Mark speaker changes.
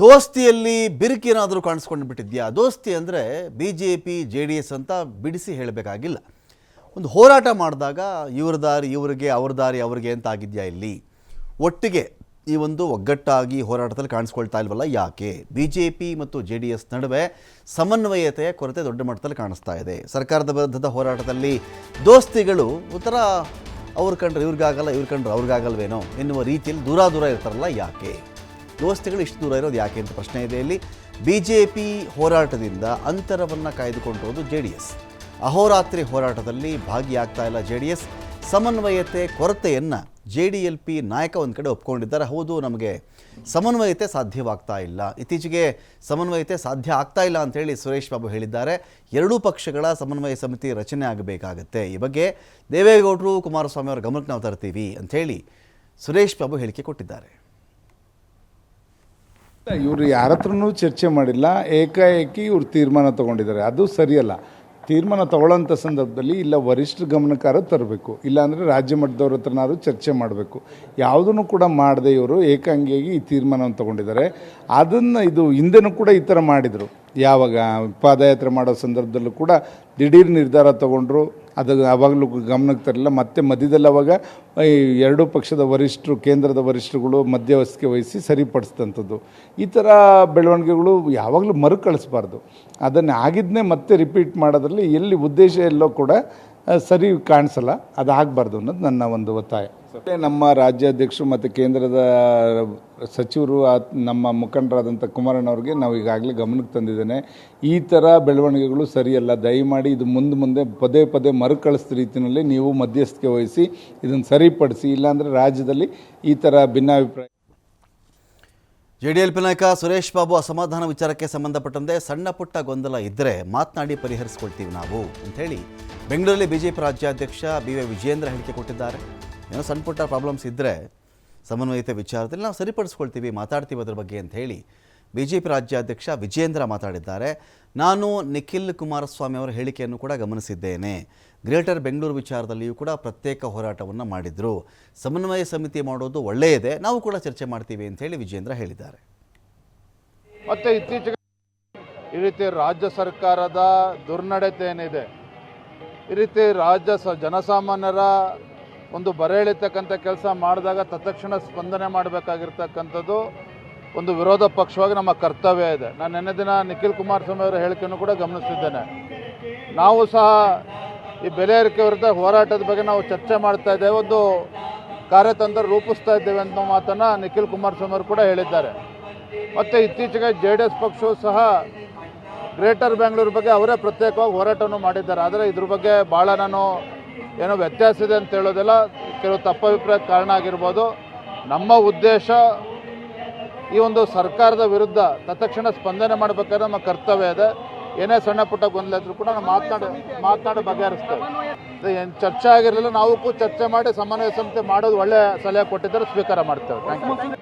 Speaker 1: ದೋಸ್ತಿಯಲ್ಲಿ ಬಿರುಕೇನಾದರೂ ಕಾಣಿಸ್ಕೊಂಡು ಬಿಟ್ಟಿದ್ಯಾ? ದೋಸ್ತಿ ಅಂದರೆ BJP JDS ಅಂತ ಬಿಡಿಸಿ ಹೇಳಬೇಕಾಗಿಲ್ಲ. ಒಂದು ಹೋರಾಟ ಮಾಡಿದಾಗ ಇವ್ರ ದಾರಿ ಇವರಿಗೆ, ಅವ್ರ ದಾರಿ ಅವರಿಗೆ ಅಂತ ಆಗಿದೆಯಾ? ಇಲ್ಲಿ ಒಟ್ಟಿಗೆ ಈ ಒಂದು ಒಗ್ಗಟ್ಟಾಗಿ ಹೋರಾಟದಲ್ಲಿ ಕಾಣಿಸ್ಕೊಳ್ತಾ ಇಲ್ವಲ್ಲ, ಯಾಕೆ? BJP ಮತ್ತು JDS ನಡುವೆ ಸಮನ್ವಯತೆಯ ಕೊರತೆ ದೊಡ್ಡ ಮಟ್ಟದಲ್ಲಿ ಕಾಣಿಸ್ತಾ ಇದೆ. ಸರ್ಕಾರದ ವಿರುದ್ಧದ ಹೋರಾಟದಲ್ಲಿ ದೋಸ್ತಿಗಳು ಒಂಥರ ಅವ್ರ ಕಂಡ್ರೆ ಇವ್ರಿಗಾಗಲ್ಲ, ಇವ್ರ ಕಂಡ್ರೆ ಅವ್ರಿಗಾಗಲ್ವೇನೋ ಎನ್ನುವ ರೀತಿಯಲ್ಲಿ ದೂರ ಇರ್ತಾರಲ್ಲ, ಯಾಕೆ? ದೋಸ್ತಿಗಳು ಇಷ್ಟು ದೂರ ಇರೋದು ಯಾಕೆ ಅಂತ ಪ್ರಶ್ನೆ ಇದೆ ಇಲ್ಲಿ. BJP ಹೋರಾಟದಿಂದ ಅಂತರವನ್ನು ಕಾಯ್ದುಕೊಂಡಿರೋದು JDS. ಅಹೋರಾತ್ರಿ ಹೋರಾಟದಲ್ಲಿ ಭಾಗಿಯಾಗ್ತಾ ಇಲ್ಲ JDS. ಸಮನ್ವಯತೆ ಕೊರತೆಯನ್ನು JDLP ನಾಯಕ ಒಂದು ಕಡೆ ಒಪ್ಕೊಂಡಿದ್ದಾರೆ. ಹೌದು, ನಮಗೆ ಸಮನ್ವಯತೆ ಸಾಧ್ಯವಾಗ್ತಾ ಇಲ್ಲ, ಇತ್ತೀಚೆಗೆ ಸಮನ್ವಯತೆ ಸಾಧ್ಯ ಆಗ್ತಾ ಇಲ್ಲ ಅಂತೇಳಿ ಸುರೇಶ್ ಬಾಬು ಹೇಳಿದ್ದಾರೆ. ಎರಡೂ ಪಕ್ಷಗಳ ಸಮನ್ವಯ ಸಮಿತಿ ರಚನೆ ಆಗಬೇಕಾಗತ್ತೆ. ಈ ಬಗ್ಗೆ ದೇವೇಗೌಡರು, ಕುಮಾರಸ್ವಾಮಿ ಅವರ ಗಮನಕ್ಕೆ ನಾವು ತರ್ತೀವಿ ಅಂಥೇಳಿ ಸುರೇಶ್ ಬಾಬು ಹೇಳಿಕೆ ಕೊಟ್ಟಿದ್ದಾರೆ.
Speaker 2: ಇವರು ಯಾರ ಹತ್ರನೂ ಚರ್ಚೆ ಮಾಡಿಲ್ಲ, ಏಕಾಏಕಿ ಇವರು ತೀರ್ಮಾನ ತೊಗೊಂಡಿದ್ದಾರೆ. ಅದು ಸರಿಯಲ್ಲ. ತೀರ್ಮಾನ ತಗೊಳ್ಳೋಂಥ ಸಂದರ್ಭದಲ್ಲಿ ಇಲ್ಲ ವರಿಷ್ಠರ ಗಮನಕ್ಕಾರ ತರಬೇಕು, ಇಲ್ಲಾಂದರೆ ರಾಜ್ಯ ಮಟ್ಟದವ್ರ ಹತ್ರನಾದ್ರು ಚರ್ಚೆ ಮಾಡಬೇಕು. ಯಾವುದನ್ನು ಕೂಡ ಮಾಡದೆ ಇವರು ಏಕಾಂಗಿಯಾಗಿ ಈ ತೀರ್ಮಾನವನ್ನು ತೊಗೊಂಡಿದ್ದಾರೆ. ಅದನ್ನು ಇದು ಹಿಂದೆನೂ ಕೂಡ ಈ ಥರ ಮಾಡಿದರು. ಯಾವಾಗ ಪಾದಯಾತ್ರೆ ಮಾಡೋ ಸಂದರ್ಭದಲ್ಲೂ ಕೂಡ ದಿಢೀರ್ ನಿರ್ಧಾರ ತೊಗೊಂಡ್ರು, ಅದು ಆವಾಗಲೂ ಗಮನಕ್ಕೆ ತರಲಿಲ್ಲ. ಮತ್ತು ಮಧ್ಯದಲ್ಲಿ ಅವಾಗ ಈ ಎರಡೂ ಪಕ್ಷದ ವರಿಷ್ಠರು, ಕೇಂದ್ರದ ವರಿಷ್ಠರುಗಳು ಮಧ್ಯವಸ್ಥಿಕೆ ವಹಿಸಿ ಸರಿಪಡಿಸಿದಂಥದ್ದು. ಈ ಥರ ಬೆಳವಣಿಗೆಗಳು ಯಾವಾಗಲೂ ಮರುಕಳಿಸ್ಬಾರ್ದು. ಅದನ್ನು ಆಗಿದ್ದನ್ನೇ ಮತ್ತೆ ರಿಪೀಟ್ ಮಾಡೋದ್ರಲ್ಲಿ ಎಲ್ಲಿ ಉದ್ದೇಶ ಎಲ್ಲೋ ಕೂಡ ಸರಿ ಕಾಣಿಸಲ್ಲ. ಅದು ಆಗಬಾರ್ದು ಅನ್ನೋದು ನನ್ನ ಒಂದು ಒತ್ತಾಯ. ನಮ್ಮ ರಾಜ್ಯಾಧ್ಯಕ್ಷರು ಮತ್ತು ಕೇಂದ್ರದ ಸಚಿವರು, ನಮ್ಮ ಮುಖಂಡರಾದಂಥ ಕುಮಾರಣ್ಣವ್ರಿಗೆ ನಾವು ಈಗಾಗಲೇ ಗಮನಕ್ಕೆ ತಂದಿದ್ದೇನೆ. ಈ ಥರ ಬೆಳವಣಿಗೆಗಳು ಸರಿಯಲ್ಲ. ದಯಮಾಡಿ ಇದು ಮುಂದೆ ಪದೇ ಮರುಕಳಿಸಿದ ರೀತಿಯಲ್ಲಿ ನೀವು ಮಧ್ಯಸ್ಥಿಕೆ ವಹಿಸಿ ಇದನ್ನು ಸರಿಪಡಿಸಿ, ಇಲ್ಲಾಂದರೆ ರಾಜ್ಯದಲ್ಲಿ ಈ ಥರ ಭಿನ್ನಾಭಿಪ್ರಾಯ.
Speaker 1: JDLP ನಾಯಕ ಸುರೇಶ್ ಬಾಬು ಅಸಮಾಧಾನ ವಿಚಾರಕ್ಕೆ ಸಂಬಂಧಪಟ್ಟಂತೆ ಸಣ್ಣ ಪುಟ್ಟ ಗೊಂದಲ ಇದ್ದರೆ ಮಾತನಾಡಿ ಪರಿಹರಿಸ್ಕೊಳ್ತೀವಿ ನಾವು ಅಂಥೇಳಿ ಬೆಂಗಳೂರಲ್ಲಿ BJP ರಾಜ್ಯಾಧ್ಯಕ್ಷ BY ವಿಜೇಂದ್ರ ಹೇಳಿಕೆ ಕೊಟ್ಟಿದ್ದಾರೆ. ಏನೋ ಸಣ್ಣ ಪುಟ್ಟ ಪ್ರಾಬ್ಲಮ್ಸ್ ಇದ್ದರೆ ಸಮನ್ವಯತೆ ವಿಚಾರದಲ್ಲಿ ನಾವು ಸರಿಪಡಿಸ್ಕೊಳ್ತೀವಿ, ಮಾತಾಡ್ತೀವಿ ಅದ್ರ ಬಗ್ಗೆ ಅಂತ ಹೇಳಿ BJP ರಾಜ್ಯಾಧ್ಯಕ್ಷ ವಿಜೇಂದ್ರ ಮಾತಾಡಿದ್ದಾರೆ. ನಾನು ನಿಖಿಲ್ ಕುಮಾರಸ್ವಾಮಿ ಅವರ ಹೇಳಿಕೆಯನ್ನು ಕೂಡ ಗಮನಿಸಿದ್ದೇನೆ. ಗ್ರೇಟರ್ ಬೆಂಗಳೂರು ವಿಚಾರದಲ್ಲಿಯೂ ಕೂಡ ಪ್ರತ್ಯೇಕ ಹೋರಾಟವನ್ನು ಮಾಡಿದರು. ಸಮನ್ವಯ ಸಮಿತಿ ಮಾಡೋದು ಒಳ್ಳೆಯದೇ, ನಾವು ಕೂಡ ಚರ್ಚೆ ಮಾಡ್ತೀವಿ ಅಂತ ಹೇಳಿ ವಿಜೇಂದ್ರ ಹೇಳಿದ್ದಾರೆ.
Speaker 3: ಮತ್ತು ಇತ್ತೀಚೆಗೆ ಈ ರೀತಿ ರಾಜ್ಯ ಸರ್ಕಾರದ ದುರ್ನಡತೆ ಏನಿದೆ, ಈ ರೀತಿ ಜನಸಾಮಾನ್ಯರ ಒಂದು ಬರೆ ಎಳಿತಕ್ಕಂಥ ಕೆಲಸ ಮಾಡಿದಾಗ ತತ್ಕ್ಷಣ ಸ್ಪಂದನೆ ಮಾಡಬೇಕಾಗಿರ್ತಕ್ಕಂಥದ್ದು ಒಂದು ವಿರೋಧ ಪಕ್ಷವಾಗಿ ನಮ್ಮ ಕರ್ತವ್ಯ ಇದೆ. ನಾನು ನಿನ್ನೆ ದಿನ ನಿಖಿಲ್ ಕುಮಾರಸ್ವಾಮಿ ಅವರ ಹೇಳಿಕೆಯನ್ನು ಕೂಡ ಗಮನಿಸಿದ್ದೇನೆ. ನಾವು ಸಹ ಈ ಬೆಲೆ ಏರಿಕೆ ವಿರುದ್ಧ ಹೋರಾಟದ ಬಗ್ಗೆ ನಾವು ಚರ್ಚೆ ಮಾಡ್ತಾ ಇದ್ದೇವೆ, ಒಂದು ಕಾರ್ಯತಂತ್ರ ರೂಪಿಸ್ತಾ ಇದ್ದೇವೆ ಅಂತ ಮಾತನ್ನು ನಿಖಿಲ್ ಕುಮಾರಸ್ವಾಮಿ ಅವರು ಕೂಡ ಹೇಳಿದ್ದಾರೆ. ಮತ್ತು ಇತ್ತೀಚೆಗೆ JDS ಪಕ್ಷವು ಸಹ ಗ್ರೇಟರ್ ಬೆಂಗಳೂರು ಬಗ್ಗೆ ಅವರೇ ಪ್ರತ್ಯೇಕವಾಗಿ ಹೋರಾಟವನ್ನು ಮಾಡಿದ್ದಾರೆ. ಆದರೆ ಇದ್ರ ಬಗ್ಗೆ ಭಾಳ ನಾನು ಏನೋ ವ್ಯತ್ಯಾಸ ಇದೆ ಅಂತ ಹೇಳೋದಿಲ್ಲ, ಕೆಲವು ತಪ್ಪಭಿಪ್ರಾಯಕ್ಕೆ ಕಾರಣ ಆಗಿರ್ಬೋದು. ನಮ್ಮ ಉದ್ದೇಶ ಈ ಒಂದು ಸರ್ಕಾರದ ವಿರುದ್ಧ ತತ್ಕ್ಷಣ ಸ್ಪಂದನೆ ಮಾಡಬೇಕಾದ್ರೆ ನಮ್ಮ ಕರ್ತವ್ಯ ಇದೆ. ಏನೇ ಸಣ್ಣ ಪುಟ್ಟ ಗೊಂದಲ ಇದ್ರೂ ಕೂಡ ನಾವು ಮಾತನಾಡಿ ಬಗೆಹರಿಸ್ತೇವೆ. ಏನು ಚರ್ಚೆ ಆಗಿರಲಿಲ್ಲ, ನಾವು ಕೂಡ ಚರ್ಚೆ ಮಾಡಿ ಸಮನ್ವಯ ಸಮಿತಿ ಮಾಡೋದು ಒಳ್ಳೆಯ ಸಲಹೆ ಕೊಟ್ಟಿದ್ದರೆ ಸ್ವೀಕಾರ ಮಾಡ್ತೇವೆ. Thank you.